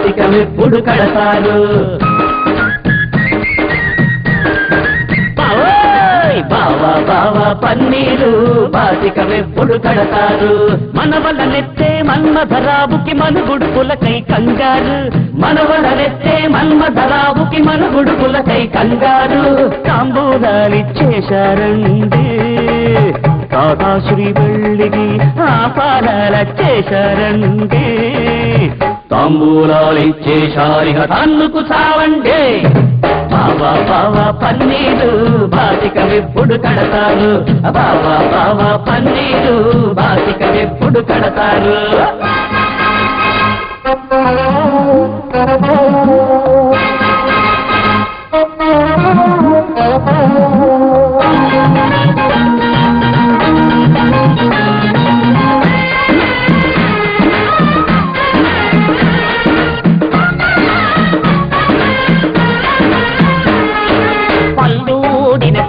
బాసికమెప్పుడు కడతారు బావా బావా పన్నీరు బాసికమెప్పుడు కడతారు మన వల్ల నెత్తే మన్మధరావుకి మనుగుడుపులకై కంగారు మన వల్ల నెత్తే మన్మధరావుకి మనుగుడుపులకై కంగారు తాంబూలాలిచ్చేశారండి కాకాశ్రీ వెళ్ళికి ఆపారాలచ్చేశారండి తాంబూలాలిచ్చేశారిగ తన్నుకు చావండి బావా బావా పన్నీరు బాసికమెప్పుడు కడతారు బావా బావా పన్నీరు బాసికమెప్పుడు కడతారు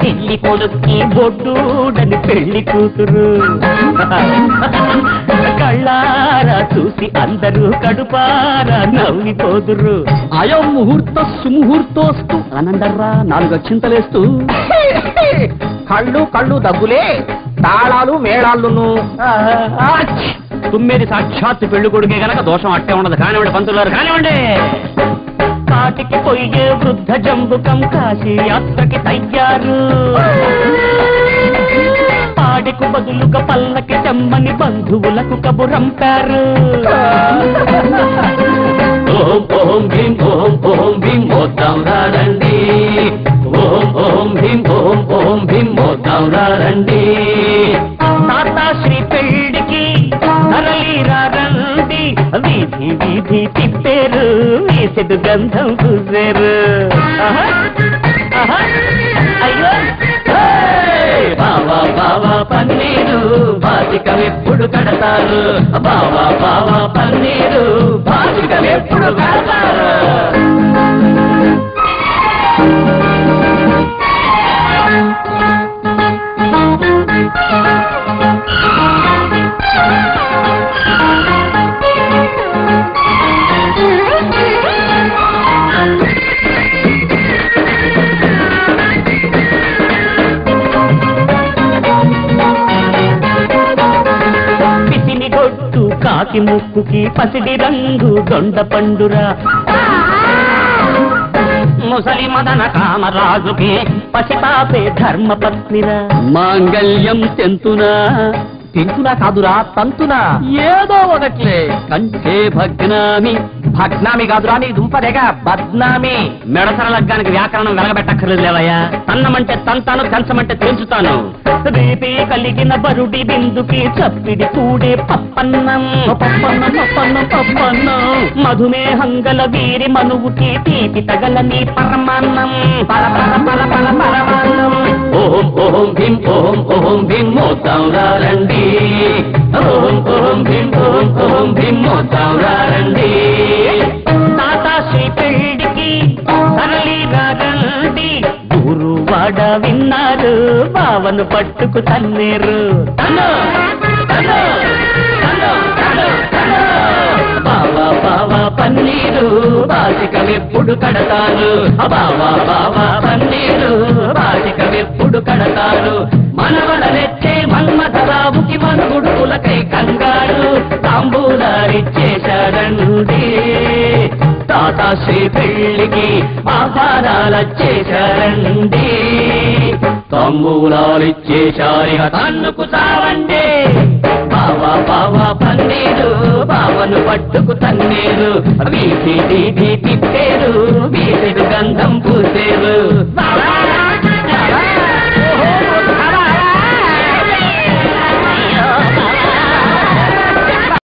పెళ్లి కొడుక్కి బొడ్డూడని పెళ్లి కూతురు కళ్ళారా చూసి అందరూ కడుపారా నవ్విపోదురు అయో ముహూర్త సుముహూర్తోస్తు అనందర్రా 4 చింతలేస్తూ కళ్ళు కళ్ళు దగ్గులే తాళాలు మేళాళ్ళును తుమ్మేది సాక్షాత్తు పెళ్లి కొడుకే గనక దోషం అట్టే ఉండదు కానివ్వండి పంతులు గారు కానివ్వండి కాటికి పోయే వృద్ధ జంబుకం కాశీ యాత్రకి తయ్యారు పాడికు బదులుగా పల్లకి చెమ్మని బంధువులకు కబురంపారు ఓం ఓం భీం ఓం ఓం భీం మోద్దాం రండి ఓం ఓం భీం ఓం ఓం భీం మోద్దాం రండి తాతాశ్రీ పెళ్లికి తరలిరా రండి వీధి వీధి తిప్పేరు వేసెడు గంధం పూసేరు అయ్యో బావా బావా పన్నీరు బాసికమెప్పుడు కడతారు బావా బావా పన్నీరు బాసికమెప్పుడు కడతారు కాకి ముక్కుకి పసిడి రంగు దొండ పండురా ముసలి మదన కామరాజుకి పసిపాపే ధర్మపత్నిరా మాంగళ్యం తెంతునా తెంతునా కాదురా తంతునా ఏదో ఒకట్లే కంటే భగ్నామి భగ్నామి కాదురా నీ దుంపదేగా బద్నామి మెడసర లగ్గానికి వ్యాకరణం వెలగబెట్టక్కర్లేదు లేవయ్యా తన్నమంటే తంతాను తెంచమంటే తెంచుతాను రేపే కలిగిన బరుడి బిందుకి చప్పిడి కూడే పప్పన్నం పప్పన్నం పప్పన్నం పప్పన్నం మధుమేహంగల వీరి మనువుకి తీపి తగలని పరమాన్నం పర పర పర పర పరమాన్నం ఓం ఓం భీం ఓం ఓం భీం మోద్దాం రండి ఓం ఓం భీం మోద్దాం రండి తాతాశ్రీ పెళ్లికి తరలిరా రండి గురువాడ విన్నారు బావను పట్టుకు తన్నేరు బావా బావా పన్నీరు బాసికమెప్పుడు కడతారు బావా బావా పన్నీరు బాసికమెప్పుడు కడతారు మనవడలెచ్చే మన్మధరావుకి మనుగుడుపులకై కంగారు తాంబూలాలిచ్చేశారండి తాతాశ్రీ పెళ్లికి ఆహారాలచ్చేశారండి తాంబూలాలిచ్చేశారిగ తన్నుకు చావండి బావా బావా పన్నీరు బావను పట్టుకు తన్నేరు వీధి వీధి తిప్పేరు వీధి గంధం పూసేరు